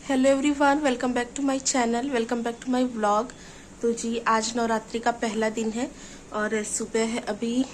Hello everyone, welcome back to my channel, welcome back to my vlog. तो जी आज नवरात्रि का पहला दिन है और सुबह है अभी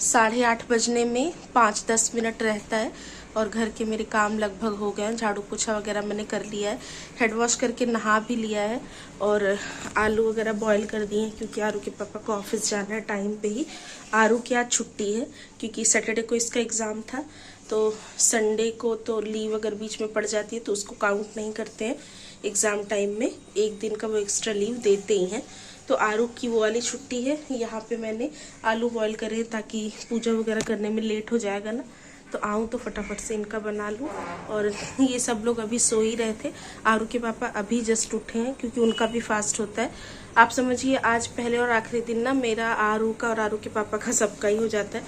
8:30 बजने में 5-10 मिनट रहता है और घर के मेरे काम लगभग हो गए हैं। झाड़ू पोछा वगैरह मैंने कर लिया है, हेड वॉश करके नहा भी लिया है और आलू वगैरह बॉईल कर दिए हैं क्योंकि आरू के पापा को ऑफिस जाना है टाइम पे ही। आरू की आज छुट्टी है क्योंकि सैटरडे को इसका एग्ज़ाम था, तो संडे को तो लीव अगर बीच में पड़ जाती है तो उसको काउंट नहीं करते हैं एग्ज़ाम टाइम में, एक दिन का वो एक्स्ट्रा लीव देते ही हैं। तो आरू की वो वाली छुट्टी है। यहाँ पे मैंने आलू बॉईल करे ताकि पूजा वगैरह करने में लेट हो जाएगा ना, तो आऊँ तो फटाफट से इनका बना लूँ। और ये सब लोग अभी सो ही रहे थे। आरू के पापा अभी जस्ट उठे हैं क्योंकि उनका भी फास्ट होता है। आप समझिए आज पहले और आखिरी दिन ना मेरा आरू का और आरू के पापा का सबका ही हो जाता है।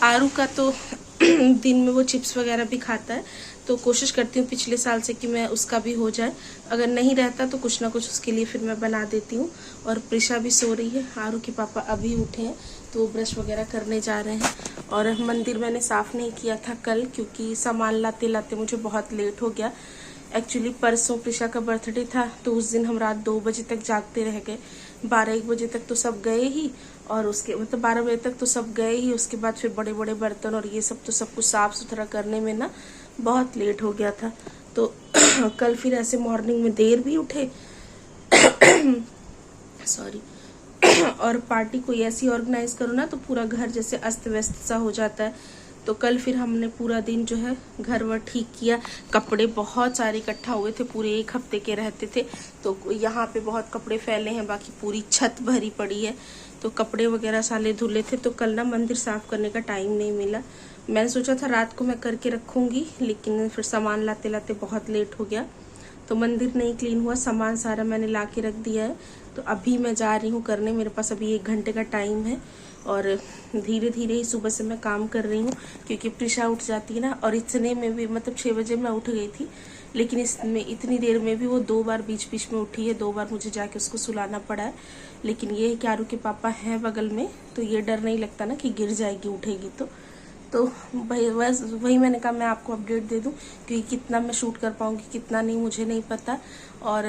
आरू का तो दिन में वो चिप्स वगैरह भी खाता है, तो कोशिश करती हूँ पिछले साल से कि मैं उसका भी हो जाए। अगर नहीं रहता तो कुछ ना कुछ उसके लिए फिर मैं बना देती हूँ। और प्रिशा भी सो रही है। आरू के पापा अभी उठे हैं तो वो ब्रश वगैरह करने जा रहे हैं। और मंदिर मैंने साफ़ नहीं किया था कल क्योंकि सामान लाते लाते मुझे बहुत लेट हो गया। एक्चुअली परसों प्रिशा का बर्थडे था तो उस दिन हम रात 2 बजे तक जागते रह गए। 12-1 बजे तक तो सब गए ही, और उसके मतलब 12 बजे तक तो सब गए ही। उसके बाद फिर बड़े बड़े बर्तन और ये सब तो सब कुछ साफ़ सुथरा करने में ना बहुत लेट हो गया था। तो कल फिर ऐसे मॉर्निंग में देर भी उठे सॉरी और पार्टी कोई ऐसी ऑर्गेनाइज करो ना तो पूरा घर जैसे अस्त व्यस्त सा हो जाता है। तो कल फिर हमने पूरा दिन जो है घर वर ठीक किया। कपड़े बहुत सारे इकट्ठा हुए थे, पूरे 1 हफ्ते के रहते थे, तो यहाँ पे बहुत कपड़े फैले हैं, बाकी पूरी छत भरी पड़ी है। तो कपड़े वगैरह साले धुले थे, तो कल ना मंदिर साफ करने का टाइम नहीं मिला। मैंने सोचा था रात को मैं करके रखूँगी, लेकिन फिर सामान लाते लाते बहुत लेट हो गया तो मंदिर नहीं क्लीन हुआ। सामान सारा मैंने ला के रख दिया है, तो अभी मैं जा रही हूँ करने। मेरे पास अभी 1 घंटे का टाइम है और धीरे धीरे ही सुबह से मैं काम कर रही हूँ क्योंकि प्रिशा उठ जाती है ना। और इतने में भी मतलब 6 बजे मैं उठ गई थी, लेकिन इसमें इतनी देर में भी वो 2 बार बीच बीच में उठी है। 2 बार मुझे जाके उसको सुलाना पड़ा है। लेकिन ये है कि आरू के पापा हैं बगल में, तो ये डर नहीं लगता ना कि गिर जाएगी उठेगी तो भाई बस वही मैंने कहा मैं आपको अपडेट दे दूं क्योंकि कितना मैं शूट कर पाऊंगी कितना नहीं मुझे नहीं पता। और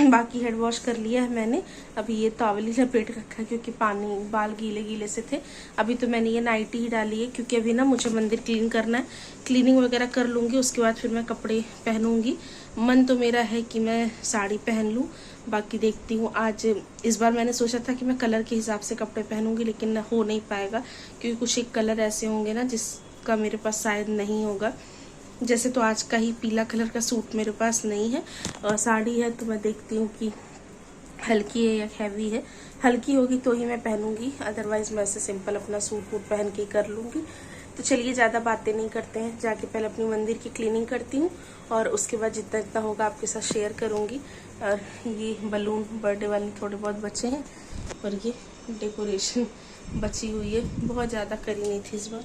बाकी हेड वॉश कर लिया है मैंने। अभी ये टॉवल ही लपेट रखा है क्योंकि पानी बाल गीले गीले से थे। अभी तो मैंने ये नाइटी ही डाली है क्योंकि अभी ना मुझे मंदिर क्लीन करना है। क्लीनिंग वगैरह कर लूँगी, उसके बाद फिर मैं कपड़े पहनूँगी। मन तो मेरा है कि मैं साड़ी पहन लूँ, बाकी देखती हूँ। आज इस बार मैंने सोचा था कि मैं कलर के हिसाब से कपड़े पहनूंगी, लेकिन हो नहीं पाएगा क्योंकि कुछ एक कलर ऐसे होंगे ना जिसका मेरे पास शायद नहीं होगा। जैसे तो आज का ही पीला कलर का सूट मेरे पास नहीं है और साड़ी है, तो मैं देखती हूँ कि हल्की है या हैवी है। हल्की होगी तो ही मैं पहनूंगी, अदरवाइज मैं ऐसे सिंपल अपना सूट वूट पहन के कर लूँगी। तो चलिए ज़्यादा बातें नहीं करते हैं, जाके पहले अपनी मंदिर की क्लीनिंग करती हूँ और उसके बाद जितना जितना होगा आपके साथ शेयर करूँगी। और ये बलून बर्थडे वाले थोड़े बहुत बचे हैं और ये डेकोरेशन बची हुई है, बहुत ज़्यादा करी नहीं थी इस बार।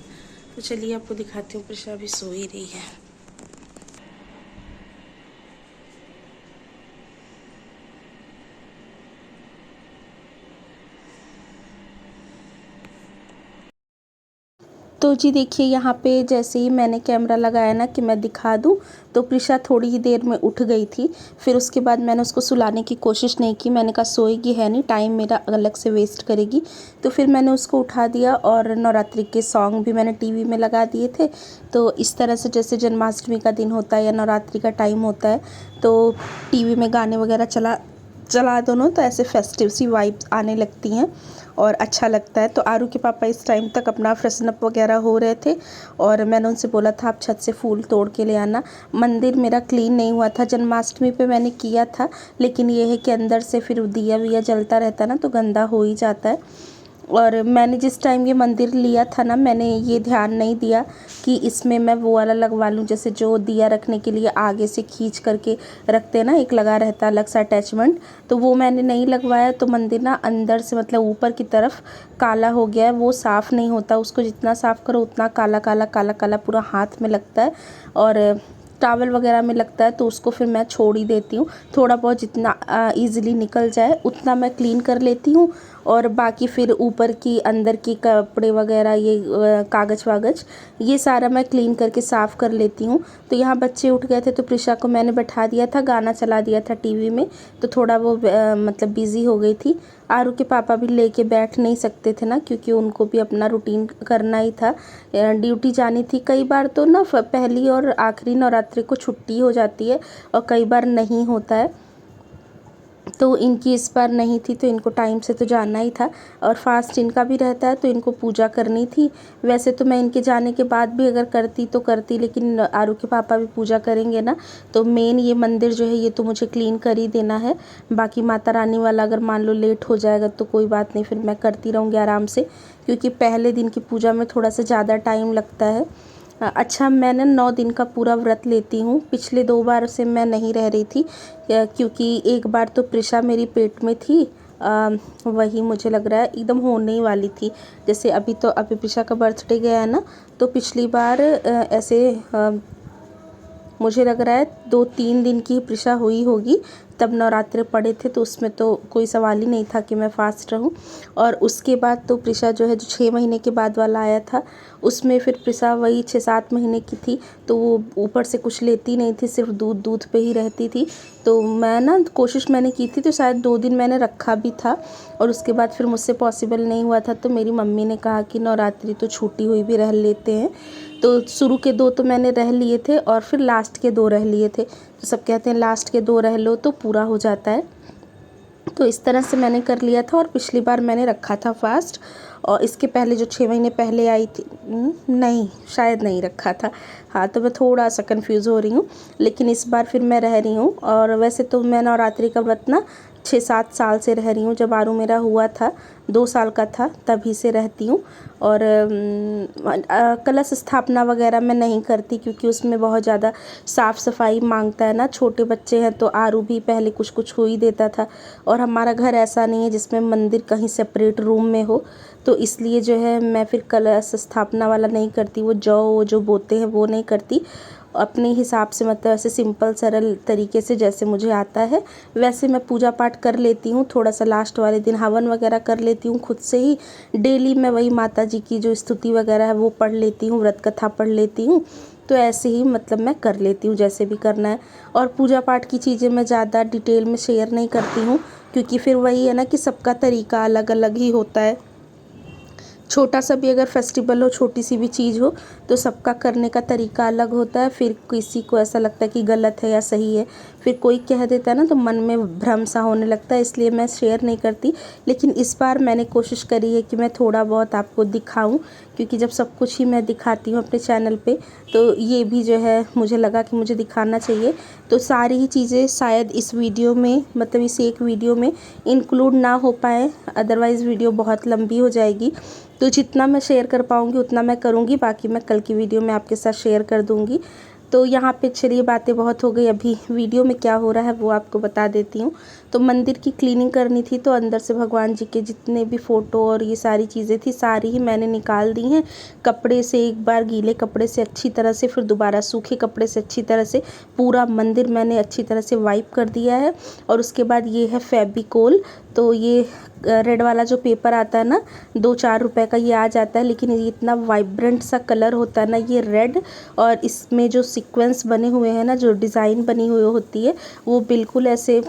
तो चलिए आपको दिखाती हूँ। प्रिशा अभी सो ही रही है। तो जी देखिए, यहाँ पे जैसे ही मैंने कैमरा लगाया ना कि मैं दिखा दूँ, तो प्रिशा थोड़ी ही देर में उठ गई थी। फिर उसके बाद मैंने उसको सुलाने की कोशिश नहीं की, मैंने कहा सोएगी है नहीं, टाइम मेरा अलग से वेस्ट करेगी। तो फिर मैंने उसको उठा दिया और नवरात्रि के सॉन्ग भी मैंने टीवी में लगा दिए थे। तो इस तरह से जैसे जन्माष्टमी का दिन होता है या नवरात्रि का टाइम होता है तो टीवी में गाने वगैरह चला दोनों, तो ऐसे फेस्टिव सी वाइब्स आने लगती हैं और अच्छा लगता है। तो आरू के पापा इस टाइम तक अपना फ्रेशन अप वगैरह हो रहे थे और मैंने उनसे बोला था आप छत से फूल तोड़ के ले आना। मंदिर मेरा क्लीन नहीं हुआ था, जन्माष्टमी पे मैंने किया था, लेकिन ये है कि अंदर से फिर दिया विया जलता रहता है ना, तो गंदा हो ही जाता है। और मैंने जिस टाइम ये मंदिर लिया था ना, मैंने ये ध्यान नहीं दिया कि इसमें मैं वो वाला लगवा लूँ, जैसे जो दिया रखने के लिए आगे से खींच करके रखते हैं ना, एक लगा रहता है अलग सा अटैचमेंट, तो वो मैंने नहीं लगवाया। तो मंदिर ना अंदर से मतलब ऊपर की तरफ काला हो गया है, वो साफ़ नहीं होता, उसको जितना साफ़ करो उतना काला काला काला काला पूरा हाथ में लगता है और टॉवल वगैरह में लगता है, तो उसको फिर मैं छोड़ ही देती हूँ। थोड़ा बहुत जितना ईज़िली निकल जाए उतना मैं क्लीन कर लेती हूँ और बाकी फिर ऊपर की अंदर की कपड़े वगैरह ये कागज़ वागज ये सारा मैं क्लीन करके साफ़ कर लेती हूँ। तो यहाँ बच्चे उठ गए थे तो प्रिशा को मैंने बैठा दिया था, गाना चला दिया था टीवी में, तो थोड़ा वो मतलब बिज़ी हो गई थी। आरू के पापा भी लेके बैठ नहीं सकते थे ना, क्योंकि उनको भी अपना रूटीन करना ही था, ड्यूटी जानी थी। कई बार तो ना पहली और आखिरी नवरात्रि को छुट्टी हो जाती है और कई बार नहीं होता है, तो इनकी इस बार नहीं थी, तो इनको टाइम से तो जाना ही था और फास्ट इनका भी रहता है, तो इनको पूजा करनी थी। वैसे तो मैं इनके जाने के बाद भी अगर करती तो करती, लेकिन आरू के पापा भी पूजा करेंगे ना, तो मेन ये मंदिर जो है ये तो मुझे क्लीन कर ही देना है। बाकी माता रानी वाला अगर मान लो लेट हो जाएगा तो कोई बात नहीं, फिर मैं करती रहूँगी आराम से, क्योंकि पहले दिन की पूजा में थोड़ा सा ज़्यादा टाइम लगता है। अच्छा, मैंने 9 दिन का पूरा व्रत लेती हूँ। पिछले 2 बार से मैं नहीं रह रही थी, क्योंकि एक बार तो प्रिशा मेरी पेट में थी, वही मुझे लग रहा है एकदम होने ही वाली थी। जैसे अभी प्रिशा का बर्थडे गया है ना, तो पिछली बार ऐसे मुझे लग रहा है 2-3 दिन की प्रिशा हुई होगी, तब नवरात्रे पड़े थे, तो उसमें तो कोई सवाल ही नहीं था कि मैं फास्ट रहूं। और उसके बाद तो प्रिशा जो है जो 6 महीने के बाद वाला आया था, उसमें फिर प्रिशा वही 6-7 महीने की थी, तो वो ऊपर से कुछ लेती नहीं थी, सिर्फ दूध पे ही रहती थी। तो मैं ना कोशिश मैंने की थी, तो शायद 2 दिन मैंने रखा भी था, और उसके बाद फिर मुझसे पॉसिबल नहीं हुआ था, तो मेरी मम्मी ने कहा कि नवरात्रि तो छूटी हुई भी रह लेते हैं। तो शुरू के 2 तो मैंने रह लिए थे और फिर लास्ट के 2 रह लिए थे। तो सब कहते हैं लास्ट के 2 रह लो तो पूरा हो जाता है, तो इस तरह से मैंने कर लिया था। और पिछली बार मैंने रखा था फास्ट, और इसके पहले जो 6 महीने पहले आई थी, नहीं शायद नहीं रखा था। हाँ, तो मैं थोड़ा सा कंफ्यूज हो रही हूँ, लेकिन इस बार फिर मैं रह रही हूँ। और वैसे तो मैं नवरात्रि का व्रत ना 6-7 साल से रह रही हूँ। जब आरू मेरा हुआ था 2 साल का था तभी से रहती हूँ। और कलश स्थापना वगैरह मैं नहीं करती, क्योंकि उसमें बहुत ज़्यादा साफ़ सफाई मांगता है ना। छोटे बच्चे हैं तो आरू भी पहले कुछ हो ही देता था, और हमारा घर ऐसा नहीं है जिसमें मंदिर कहीं सेपरेट रूम में हो, तो इसलिए जो है मैं फिर कलश स्थापना वाला नहीं करती। वो जो बोते हैं वो नहीं करती, अपने हिसाब से, मतलब ऐसे सिंपल सरल तरीके से जैसे मुझे आता है वैसे मैं पूजा पाठ कर लेती हूँ। थोड़ा सा लास्ट वाले दिन हवन वगैरह कर लेती हूँ खुद से ही। डेली मैं वही माता जी की जो स्तुति वगैरह है वो पढ़ लेती हूँ, व्रत कथा पढ़ लेती हूँ। तो ऐसे ही मतलब मैं कर लेती हूँ जैसे भी करना है। और पूजा पाठ की चीज़ें मैं ज़्यादा डिटेल में शेयर नहीं करती हूँ, क्योंकि फिर वही है ना कि सबका तरीका अलग अलग ही होता है। छोटा सा भी अगर फेस्टिवल हो, छोटी सी भी चीज़ हो, तो सबका करने का तरीका अलग होता है। फिर किसी को ऐसा लगता है कि गलत है या सही है, फिर कोई कह देता है ना, तो मन में भ्रम सा होने लगता है, इसलिए मैं शेयर नहीं करती। लेकिन इस बार मैंने कोशिश करी है कि मैं थोड़ा बहुत आपको दिखाऊं, क्योंकि जब सब कुछ ही मैं दिखाती हूँ अपने चैनल पे, तो ये भी जो है मुझे लगा कि मुझे दिखाना चाहिए। तो सारी ही चीज़ें शायद इस वीडियो में, मतलब इस एक वीडियो में इंक्लूड ना हो पाए, अदरवाइज़ वीडियो बहुत लंबी हो जाएगी। तो जितना मैं शेयर कर पाऊँगी उतना मैं करूँगी, बाकी मैं कल की वीडियो में आपके साथ शेयर कर दूँगी। तो यहाँ पे चलिए बातें बहुत हो गई, अभी वीडियो में क्या हो रहा है वो आपको बता देती हूँ। तो मंदिर की क्लीनिंग करनी थी, तो अंदर से भगवान जी के जितने भी फ़ोटो और ये सारी चीज़ें थी सारी ही मैंने निकाल दी हैं। कपड़े से, एक बार गीले कपड़े से अच्छी तरह से, फिर दोबारा सूखे कपड़े से अच्छी तरह से पूरा मंदिर मैंने अच्छी तरह से वाइप कर दिया है। और उसके बाद ये है फेविकोल, तो ये रेड वाला जो पेपर आता है ना, 2-4 रुपए का ये आ जाता है, लेकिन ये इतना वाइब्रेंट सा कलर होता है ना ये रेड, और इसमें जो सीक्वेंस बने हुए हैं ना, जो डिज़ाइन बनी हुई होती है वो बिल्कुल ऐसे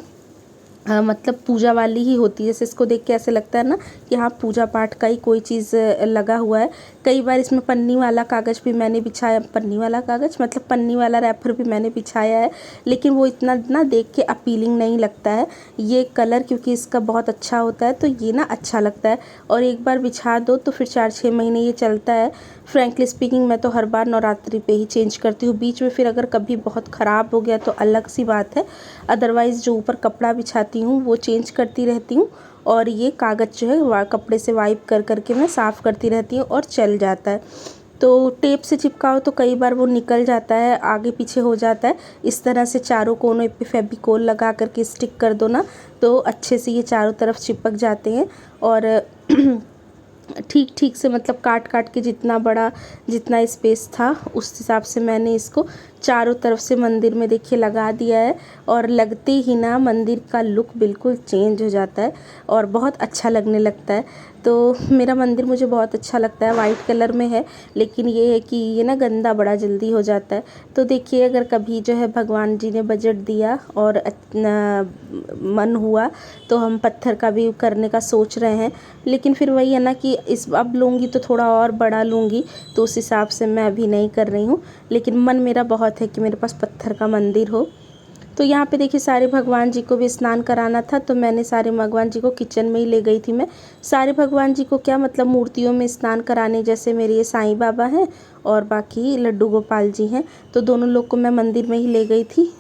मतलब पूजा वाली ही होती है। जैसे इसको देख के ऐसे लगता है ना कि हाँ पूजा पाठ का ही कोई चीज़ लगा हुआ है। कई बार इसमें पन्नी वाला कागज़ भी मैंने बिछाया, पन्नी वाला कागज़ मतलब पन्नी वाला रैपर भी मैंने बिछाया है, लेकिन वो इतना ना देख के अपीलिंग नहीं लगता है। ये कलर क्योंकि इसका बहुत अच्छा होता है तो ये ना अच्छा लगता है, और एक बार बिछा दो तो फिर 4-6 महीने ये चलता है। फ्रैंकली स्पीकिंग मैं तो हर बार नवरात्रि पे ही चेंज करती हूँ, बीच में फिर अगर कभी बहुत ख़राब हो गया तो अलग सी बात है, अदरवाइज़ जो ऊपर कपड़ा बिछाती हूँ वो चेंज करती रहती हूँ। और ये कागज़ जो है कपड़े से वाइप कर करके मैं साफ़ करती रहती हूँ और चल जाता है। तो टेप से चिपकाओ तो कई बार वो निकल जाता है, आगे पीछे हो जाता है। इस तरह से चारों कोनों पे फेविकोल लगा करके स्टिक कर दो ना, तो अच्छे से ये चारों तरफ चिपक जाते हैं। और ठीक ठीक से मतलब काट काट के जितना बड़ा जितना स्पेस था उस हिसाब से मैंने इसको चारों तरफ से मंदिर में देखिए लगा दिया है और लगते ही ना मंदिर का लुक बिल्कुल चेंज हो जाता है और बहुत अच्छा लगने लगता है। तो मेरा मंदिर मुझे बहुत अच्छा लगता है, वाइट कलर में है, लेकिन ये है कि ये ना गंदा बड़ा जल्दी हो जाता है। तो देखिए अगर कभी जो है भगवान जी ने बजट दिया और मन हुआ तो हम पत्थर का भी करने का सोच रहे हैं, लेकिन फिर वही है ना कि इस अब लूँगी तो थोड़ा और बड़ा लूँगी, तो उस हिसाब से मैं अभी नहीं कर रही हूँ। लेकिन मन मेरा बहुत है कि मेरे पास पत्थर का मंदिर हो। तो यहाँ पे देखिए सारे भगवान जी को भी स्नान कराना था, तो मैंने सारे भगवान जी को किचन में ही ले गई थी मैं। सारे भगवान जी को क्या मतलब मूर्तियों में स्नान कराने, जैसे मेरे ये साईं बाबा हैं और बाकी लड्डू गोपाल जी हैं, तो दोनों लोग को मैं मंदिर में ही ले गई थी,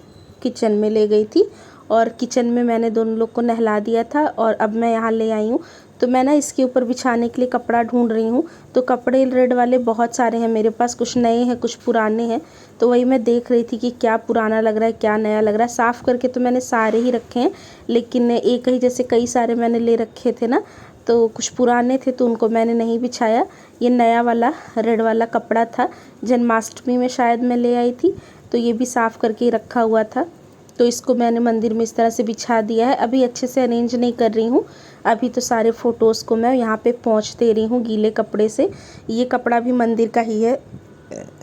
किचन में ले गई थी और किचन में मैंने दोनों लोग को नहला दिया था। और अब मैं यहाँ ले आई हूँ, तो मैं ना इसके ऊपर बिछाने के लिए कपड़ा ढूंढ रही हूँ। तो कपड़े रेड वाले बहुत सारे हैं मेरे पास, कुछ नए हैं कुछ पुराने हैं, तो वही मैं देख रही थी कि क्या पुराना लग रहा है क्या नया लग रहा है। साफ़ करके तो मैंने सारे ही रखे हैं, लेकिन एक ही जैसे कई सारे मैंने ले रखे थे ना, तो कुछ पुराने थे तो उनको मैंने नहीं बिछाया। ये नया वाला रेड वाला कपड़ा था, जन्माष्टमी में शायद मैं ले आई थी, तो ये भी साफ़ करके ही रखा हुआ था। तो इसको मैंने मंदिर में इस तरह से बिछा दिया है। अभी अच्छे से अरेंज नहीं कर रही हूँ, अभी तो सारे फ़ोटोज़ को मैं यहाँ पे पोंछ दे रही हूँ गीले कपड़े से। ये कपड़ा भी मंदिर का ही है,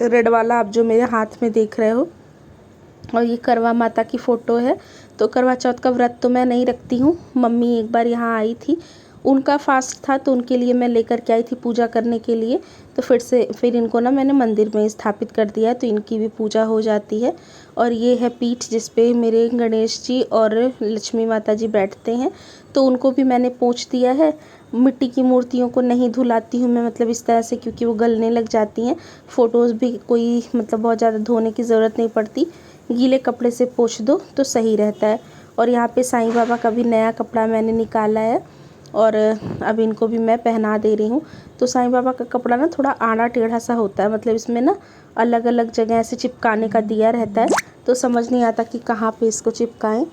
रेड वाला आप जो मेरे हाथ में देख रहे हो। और ये करवा माता की फ़ोटो है। तो करवा चौथ का व्रत तो मैं नहीं रखती हूँ, मम्मी एक बार यहाँ आई थी, उनका फास्ट था तो उनके लिए मैं लेकर के आई थी पूजा करने के लिए। तो फिर इनको ना मैंने मंदिर में स्थापित कर दिया है, तो इनकी भी पूजा हो जाती है। और ये है पीठ जिस पे मेरे गणेश जी और लक्ष्मी माता जी बैठते हैं, तो उनको भी मैंने पोंछ दिया है। मिट्टी की मूर्तियों को नहीं धुलाती हूँ मैं, मतलब इस तरह से, क्योंकि वो गलने लग जाती हैं। फ़ोटोज़ भी कोई मतलब बहुत ज़्यादा धोने की ज़रूरत नहीं पड़ती, गीले कपड़े से पोंछ दो तो सही रहता है। और यहाँ पे साईं बाबा का भी नया कपड़ा मैंने निकाला है और अब इनको भी मैं पहना दे रही हूँ। तो साईं बाबा का कपड़ा ना थोड़ा आड़ा टेढ़ा सा होता है, मतलब इसमें ना अलग अलग जगह ऐसे चिपकाने का दिया रहता है, तो समझ नहीं आता कि कहाँ पे इसको चिपकाएं।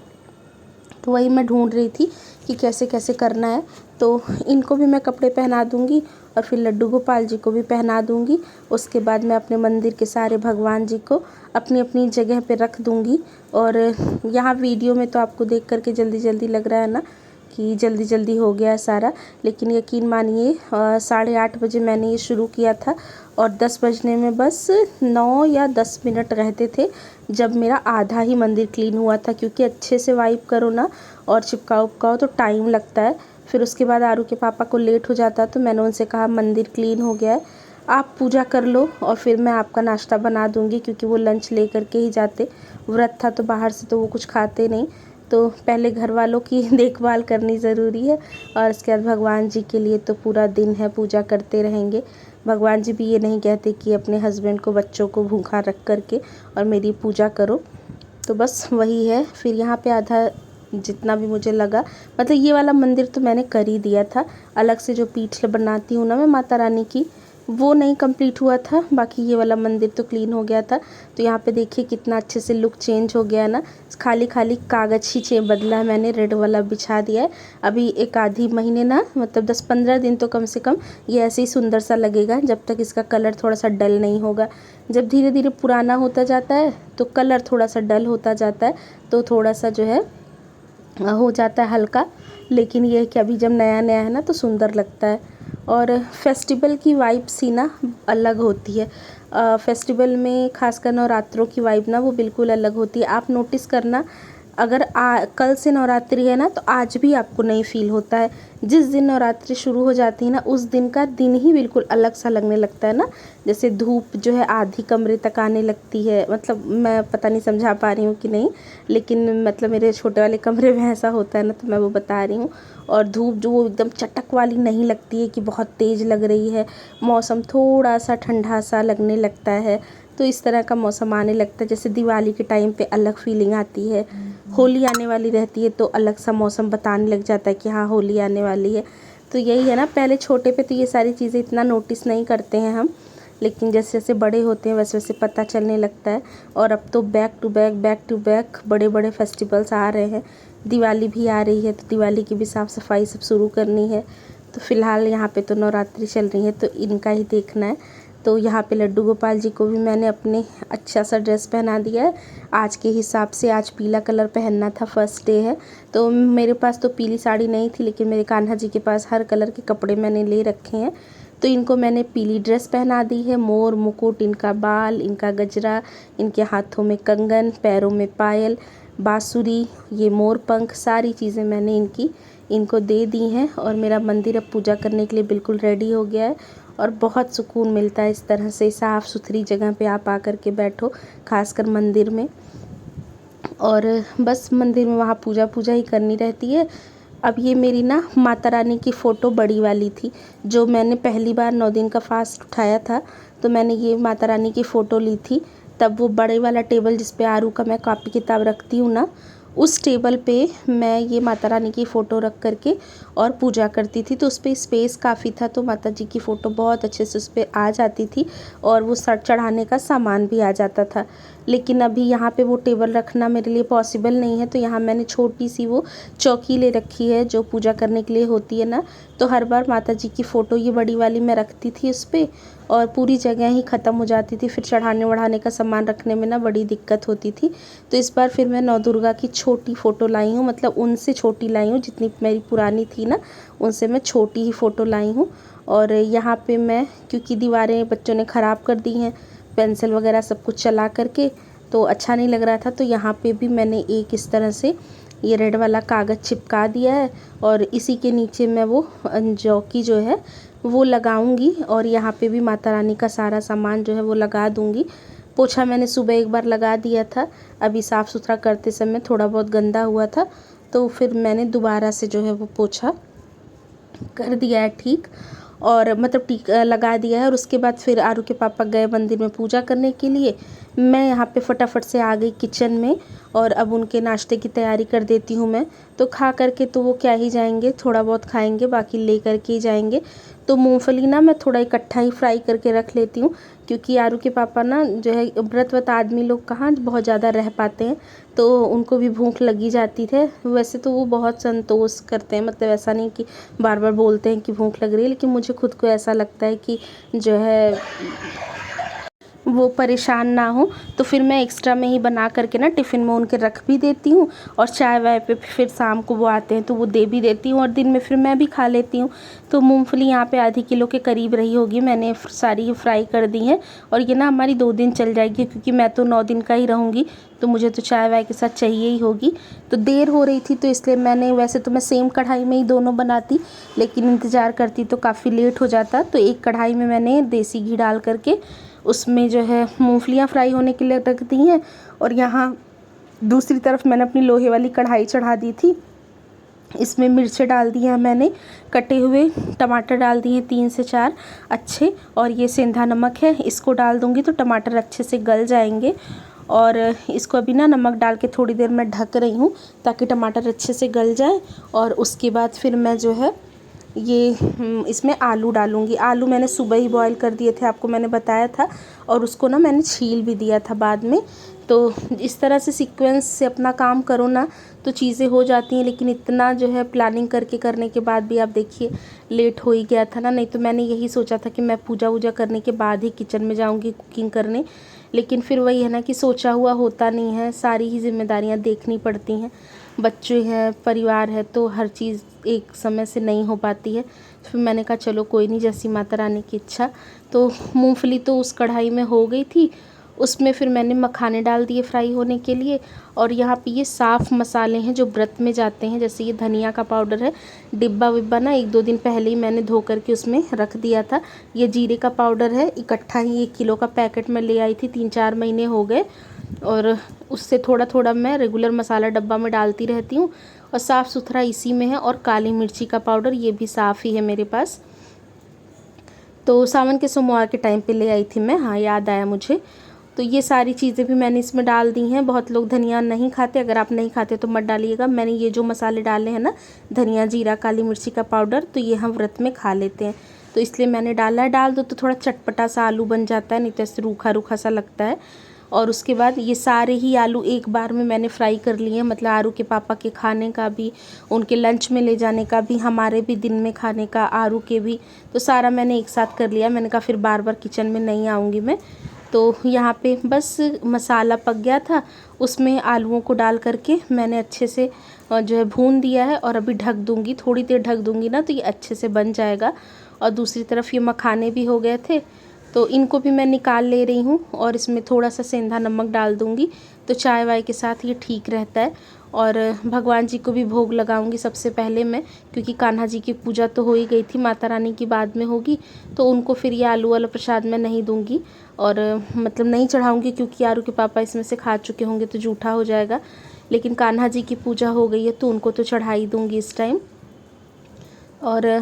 तो वही मैं ढूंढ रही थी कि कैसे कैसे करना है। तो इनको भी मैं कपड़े पहना दूँगी और फिर लड्डू गोपाल जी को भी पहना दूँगी। उसके बाद मैं अपने मंदिर के सारे भगवान जी को अपनी अपनी जगह पे रख दूँगी। और यहाँ वीडियो में तो आपको देख करके जल्दी जल्दी लग रहा है ना कि जल्दी जल्दी हो गया सारा, लेकिन यकीन मानिए 8:30 बजे मैंने ये शुरू किया था और 10 बजने में बस 9 या 10 मिनट रहते थे जब मेरा आधा ही मंदिर क्लीन हुआ था। क्योंकि अच्छे से वाइप करो ना और चिपकाओ उपकाओ तो टाइम लगता है। फिर उसके बाद आरू के पापा को लेट हो जाता, तो मैंने उनसे कहा मंदिर क्लीन हो गया है, आप पूजा कर लो और फिर मैं आपका नाश्ता बना दूँगी, क्योंकि वो लंच ले करके ही जाते। व्रत था तो बाहर से तो वो कुछ खाते नहीं, तो पहले घर वालों की देखभाल करनी ज़रूरी है और उसके बाद भगवान जी के लिए तो पूरा दिन है, पूजा करते रहेंगे। भगवान जी भी ये नहीं कहते कि अपने हस्बैंड को बच्चों को भूखा रख करके और मेरी पूजा करो। तो बस वही है। फिर यहाँ पे आधा जितना भी मुझे लगा, मतलब ये वाला मंदिर तो मैंने कर ही दिया था। अलग से जो पीठ बनाती हूँ ना मैं माता रानी की, वो नहीं कंप्लीट हुआ था, बाकी ये वाला मंदिर तो क्लीन हो गया था। तो यहाँ पे देखिए कितना अच्छे से लुक चेंज हो गया ना, खाली खाली कागज़ ही बदला है, मैंने रेड वाला बिछा दिया है। अभी एक आधी महीने ना, मतलब 10-15 दिन तो कम से कम ये ऐसे ही सुंदर सा लगेगा, जब तक इसका कलर थोड़ा सा डल नहीं होगा। जब धीरे धीरे पुराना होता जाता है तो कलर थोड़ा सा डल होता जाता है, तो थोड़ा सा जो है हो जाता है हल्का। लेकिन ये है कि अभी जब नया नया है ना तो सुंदर लगता है। और फेस्टिवल की वाइब्स ही ना अलग होती है। फेस्टिवल में खासकर नवरात्रों की वाइब ना वो बिल्कुल अलग होती है। आप नोटिस करना, अगर कल से नवरात्रि है ना तो आज भी आपको नहीं फील होता है। जिस दिन नवरात्रि शुरू हो जाती है ना उस दिन का दिन ही बिल्कुल अलग सा लगने लगता है ना, जैसे धूप जो है आधी कमरे तक आने लगती है। मतलब मैं पता नहीं समझा पा रही हूँ कि नहीं, लेकिन मतलब मेरे छोटे वाले कमरे में ऐसा होता है ना, तो मैं वो बता रही हूँ। और धूप जो वो एकदम चटक वाली नहीं लगती है कि बहुत तेज़ लग रही है, मौसम थोड़ा सा ठंडा सा लगने लगता है। तो इस तरह का मौसम आने लगता है। जैसे दिवाली के टाइम पे अलग फीलिंग आती है, होली आने वाली रहती है तो अलग सा मौसम बताने लग जाता है कि हाँ होली आने वाली है। तो यही है ना, पहले छोटे पे तो ये सारी चीज़ें इतना नोटिस नहीं करते हैं हम, लेकिन जैसे जैसे बड़े होते हैं वैसे वैसे पता चलने लगता है। और अब तो बैक टू बैक बड़े बड़े फेस्टिवल्स आ रहे हैं। दिवाली भी आ रही है तो दिवाली की भी साफ़ सफाई सब शुरू करनी है। तो फ़िलहाल यहाँ पे तो नवरात्रि चल रही है तो इनका ही देखना है। तो यहाँ पे लड्डू गोपाल जी को भी मैंने अपने अच्छा सा ड्रेस पहना दिया है आज के हिसाब से। आज पीला कलर पहनना था, फर्स्ट डे है, तो मेरे पास तो पीली साड़ी नहीं थी, लेकिन मेरे कान्हा जी के पास हर कलर के कपड़े मैंने ले रखे हैं। तो इनको मैंने पीली ड्रेस पहना दी है, मोर मुकुट, इनका बाल, इनका गजरा, इनके हाथों में कंगन, पैरों में पायल, बांसुरी, ये मोर पंख, सारी चीज़ें मैंने इनको दे दी हैं। और मेरा मंदिर अब पूजा करने के लिए बिल्कुल रेडी हो गया है और बहुत सुकून मिलता है इस तरह से साफ़ सुथरी जगह पे आप आकर के बैठो, खासकर मंदिर में। और बस मंदिर में वहाँ पूजा ही करनी रहती है। अब ये मेरी ना माता रानी की फ़ोटो बड़ी वाली थी, जो मैंने पहली बार 9 दिन का फास्ट उठाया था, तो मैंने ये माता रानी की फ़ोटो ली थी। तब वो बड़े वाला टेबल जिस पे आरू का मैं कॉपी किताब रखती हूँ ना, उस टेबल पे मैं ये माता रानी की फ़ोटो रख करके और पूजा करती थी। तो उस पर स्पेस काफ़ी था, तो माता जी की फ़ोटो बहुत अच्छे से उस पर आ जाती थी और वो सर चढ़ाने का सामान भी आ जाता था। लेकिन अभी यहाँ पे वो टेबल रखना मेरे लिए पॉसिबल नहीं है, तो यहाँ मैंने छोटी सी वो चौकी ले रखी है जो पूजा करने के लिए होती है ना। तो हर बार माता जी की फ़ोटो ये बड़ी वाली मैं रखती थी उस पर, और पूरी जगह ही ख़त्म हो जाती थी, फिर चढ़ाने वढ़ाने का सामान रखने में ना बड़ी दिक्कत होती थी। तो इस बार फिर मैं नौ दुर्गा की छोटी फ़ोटो लाई हूँ, मतलब उनसे छोटी लाई हूँ, जितनी मेरी पुरानी थी ना उनसे मैं छोटी ही फ़ोटो लाई हूँ। और यहाँ पे मैं, क्योंकि दीवारें बच्चों ने ख़राब कर दी हैं पेंसिल वगैरह सब कुछ चला करके, तो अच्छा नहीं लग रहा था, तो यहाँ पे भी मैंने एक इस तरह से ये रेड वाला कागज़ चिपका दिया है और इसी के नीचे मैं वो चौकी जो है वो लगाऊंगी। और यहाँ पे भी माता रानी का सारा सामान जो है वो लगा दूंगी। पोछा मैंने सुबह एक बार लगा दिया था, अभी साफ़ सुथरा करते समय थोड़ा बहुत गंदा हुआ था, तो फिर मैंने दोबारा से जो है वो पोछा कर दिया है ठीक, और मतलब लगा दिया है। और उसके बाद फिर आरू के पापा गए मंदिर में पूजा करने के लिए, मैं यहाँ पे फटाफट से आ गई किचन में और अब उनके नाश्ते की तैयारी कर देती हूँ मैं। तो खा करके तो वो क्या ही जाएंगे, थोड़ा बहुत खाएंगे, बाकी ले करके ही जाएंगे। तो मूंगफली ना मैं थोड़ा इकट्ठा ही फ्राई करके रख लेती हूँ, क्योंकि आरू के पापा ना जो है व्रत आदमी लोग कहाँ बहुत ज़्यादा रह पाते हैं, तो उनको भी भूख लगी जाती है। वैसे तो वो बहुत संतोष करते हैं, मतलब ऐसा नहीं कि बार बार बोलते हैं कि भूख लग रही है, लेकिन मुझे खुद को ऐसा लगता है कि जो है वो परेशान ना हो, तो फिर मैं एक्स्ट्रा में ही बना करके ना टिफ़िन में उनके रख भी देती हूँ। और चाय वाय पे फिर शाम को वो आते हैं तो वो दे भी देती हूँ, और दिन में फिर मैं भी खा लेती हूँ। तो मूंगफली यहाँ पे आधी किलो के करीब रही होगी, मैंने सारी फ्राई कर दी है। और ये ना हमारी 2 दिन चल जाएगी, क्योंकि मैं तो 9 दिन का ही रहूँगी, तो मुझे तो चाय वाय के साथ चाहिए ही होगी। तो देर हो रही थी, तो इसलिए मैंने, वैसे तो मैं सेम कढ़ाई में ही दोनों बनाती, लेकिन इंतज़ार करती तो काफ़ी लेट हो जाता। तो एक कढ़ाई में मैंने देसी घी डाल करके उसमें जो है मूंगफलियाँ फ्राई होने के लिए रख दी हैं, और यहाँ दूसरी तरफ मैंने अपनी लोहे वाली कढ़ाई चढ़ा दी थी। इसमें मिर्चें डाल दी हैं मैंने, कटे हुए टमाटर डाल दिए 3 से 4 अच्छे, और ये सेंधा नमक है, इसको डाल दूँगी तो टमाटर अच्छे से गल जाएंगे। और इसको अभी ना नमक डाल के थोड़ी देर मैं ढक रही हूँ ताकि टमाटर अच्छे से गल जाए। और उसके बाद फिर मैं जो है ये इसमें आलू डालूँगी। आलू मैंने सुबह ही बॉईल कर दिए थे, आपको मैंने बताया था, और उसको ना मैंने छील भी दिया था बाद में। तो इस तरह से सीक्वेंस से अपना काम करो ना तो चीज़ें हो जाती हैं, लेकिन इतना जो है प्लानिंग करके करने के बाद भी आप देखिए लेट हो ही गया था ना। नहीं तो मैंने यही सोचा था कि मैं पूजा वूजा करने के बाद ही किचन में जाऊँगी कुकिंग करने, लेकिन फिर वही है ना कि सोचा हुआ होता नहीं है, सारी ही जिम्मेदारियाँ देखनी पड़ती हैं, बच्चे हैं, परिवार है, तो हर चीज़ एक समय से नहीं हो पाती है। फिर मैंने कहा चलो कोई नहीं, जैसी माता रानी की इच्छा। तो मूंगफली तो उस कढ़ाई में हो गई थी, उसमें फिर मैंने मखाने डाल दिए फ्राई होने के लिए। और यहाँ पे ये साफ़ मसाले हैं जो व्रत में जाते हैं, जैसे ये धनिया का पाउडर है, डिब्बा विब्बा ना 1-2 दिन पहले ही मैंने धो करके उसमें रख दिया था। ये जीरे का पाउडर है, इकट्ठा ही 1 किलो का पैकेट में ले आई थी, 3-4 महीने हो गए, और उससे थोड़ा थोड़ा मैं रेगुलर मसाला डब्बा में डालती रहती हूँ। और साफ़ सुथरा इसी में है। और काली मिर्ची का पाउडर ये भी साफ़ ही है मेरे पास, तो सावन के सोमवार के टाइम पे ले आई थी मैं, हाँ याद आया मुझे। तो ये सारी चीज़ें भी मैंने इसमें डाल दी हैं। बहुत लोग धनिया नहीं खाते, अगर आप नहीं खाते तो मत डालिएगा। मैंने ये जो मसाले डाले हैं ना, धनिया, जीरा, काली मिर्ची का पाउडर, तो ये हम व्रत में खा लेते हैं, तो इसलिए मैंने डाला है। डाल दो तो थोड़ा चटपटा सा आलू बन जाता है, नहीं तो ऐसे रूखा रूखा सा लगता है। और उसके बाद ये सारे ही आलू एक बार में मैंने फ्राई कर लिए हैं, मतलब आरू के पापा के खाने का भी, उनके लंच में ले जाने का भी, हमारे भी दिन में खाने का, आरू के भी, तो सारा मैंने एक साथ कर लिया। मैंने कहा फिर बार बार किचन में नहीं आऊँगी मैं। तो यहाँ पे बस मसाला पक गया था, उसमें आलूओं को डाल करके मैंने अच्छे से जो है भून दिया है और अभी ढक दूँगी, थोड़ी देर ढक दूँगी ना तो ये अच्छे से बन जाएगा। और दूसरी तरफ ये मखाने भी हो गए थे, तो इनको भी मैं निकाल ले रही हूँ और इसमें थोड़ा सा सेंधा नमक डाल दूँगी, तो चाय वाय के साथ ये ठीक रहता है। और भगवान जी को भी भोग लगाऊंगी सबसे पहले मैं, क्योंकि कान्हा जी की पूजा तो हो ही गई थी, माता रानी की बाद में होगी, तो उनको फिर ये आलू वाला प्रसाद मैं नहीं दूंगी और मतलब नहीं चढ़ाऊंगी, क्योंकि आरू के पापा इसमें से खा चुके होंगे तो जूठा हो जाएगा। लेकिन कान्हा जी की पूजा हो गई है तो उनको तो चढ़ा ही दूँगी इस टाइम। और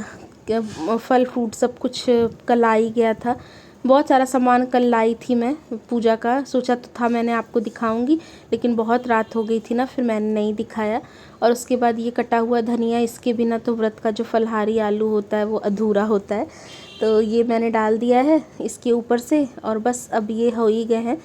फल फ्रूट सब कुछ कल आ ही गया था, बहुत सारा सामान कल लाई थी मैं पूजा का, सोचा तो था मैंने आपको दिखाऊंगी, लेकिन बहुत रात हो गई थी ना, फिर मैंने नहीं दिखाया। और उसके बाद ये कटा हुआ धनिया, इसके बिना तो व्रत का जो फलहारी आलू होता है वो अधूरा होता है, तो ये मैंने डाल दिया है इसके ऊपर से। और बस अब ये हो ही गए हैं।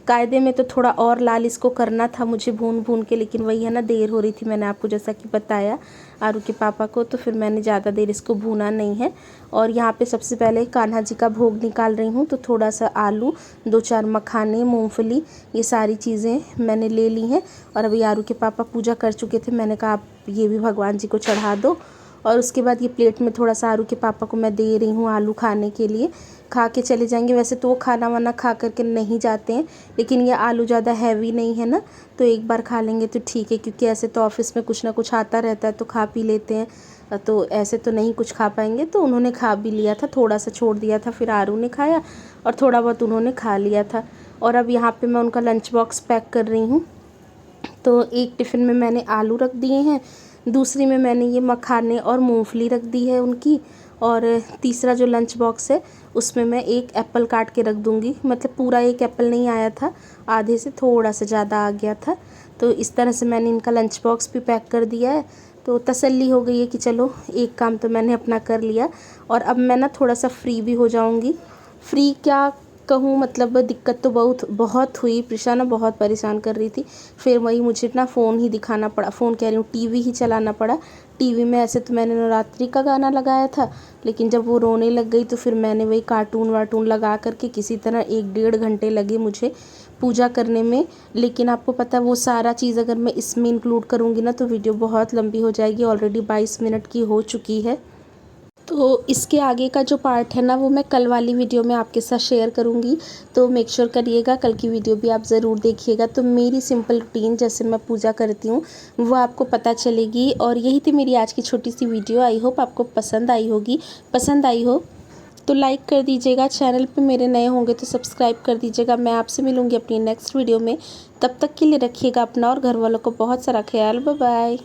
कायदे में तो थोड़ा और लाल इसको करना था मुझे भून भून के, लेकिन वही है ना, देर हो रही थी, मैंने आपको जैसा कि बताया आरू के पापा को, तो फिर मैंने ज़्यादा देर इसको भूना नहीं है। और यहाँ पे सबसे पहले कान्हा जी का भोग निकाल रही हूँ, तो थोड़ा सा आलू, 2-4 मखाने, मूंगफली, ये सारी चीज़ें मैंने ले ली हैं। और अभी आरू के पापा पूजा कर चुके थे, मैंने कहा आप ये भी भगवान जी को चढ़ा दो। और उसके बाद ये प्लेट में थोड़ा सा आरू के पापा को मैं दे रही हूँ आलू खाने के लिए, खा के चले जाएंगे। वैसे तो वो खाना वाना खा करके नहीं जाते हैं, लेकिन ये आलू ज़्यादा हैवी नहीं है ना, तो एक बार खा लेंगे तो ठीक है, क्योंकि ऐसे तो ऑफिस में कुछ ना कुछ आता रहता है तो खा पी लेते हैं, तो ऐसे तो नहीं कुछ खा पाएंगे। तो उन्होंने खा भी लिया था, थोड़ा सा छोड़ दिया था, फिर आरू ने खाया और थोड़ा बहुत उन्होंने खा लिया था। और अब यहाँ पर मैं उनका लंच बॉक्स पैक कर रही हूँ। तो एक टिफ़िन में मैंने आलू रख दिए हैं, दूसरी में मैंने ये मखाने और मूंगफली रख दी है उनकी, और तीसरा जो लंच बॉक्स है उसमें मैं एक एप्पल काट के रख दूँगी, मतलब पूरा एक एप्पल नहीं आया था, आधे से थोड़ा सा ज़्यादा आ गया था। तो इस तरह से मैंने इनका लंच बॉक्स भी पैक कर दिया है, तो तसल्ली हो गई है कि चलो एक काम तो मैंने अपना कर लिया। और अब मैं ना थोड़ा सा फ्री भी हो जाऊँगी। फ्री क्या कहूँ, मतलब दिक्कत तो बहुत हुई, प्रिशा ना बहुत परेशान कर रही थी, फिर वही मुझे ना फ़ोन ही दिखाना पड़ा, फ़ोन कह रही हूँ टीवी ही चलाना पड़ा। टीवी में ऐसे तो मैंने नवरात्रि का गाना लगाया था, लेकिन जब वो रोने लग गई तो फिर मैंने वही कार्टून वार्टून लगा करके किसी तरह 1-1.5 घंटे लगे मुझे पूजा करने में। लेकिन आपको पता है वो सारा चीज़ अगर मैं इसमें इंक्लूड करूँगी ना तो वीडियो बहुत लंबी हो जाएगी, ऑलरेडी 22 मिनट की हो चुकी है। तो इसके आगे का जो पार्ट है ना वो मैं कल वाली वीडियो में आपके साथ शेयर करूँगी, तो मेक श्योर करिएगा कल की वीडियो भी आप ज़रूर देखिएगा। तो मेरी सिंपल रूटीन जैसे मैं पूजा करती हूँ वो आपको पता चलेगी। और यही थी मेरी आज की छोटी सी वीडियो, आई होप आपको पसंद आई होगी। पसंद आई हो तो लाइक कर दीजिएगा, चैनल पे मेरे नए होंगे तो सब्सक्राइब कर दीजिएगा। मैं आपसे मिलूँगी अपनी नेक्स्ट वीडियो में, तब तक के लिए रखिएगा अपना और घर वालों को बहुत सारा ख्याल। Bye bye.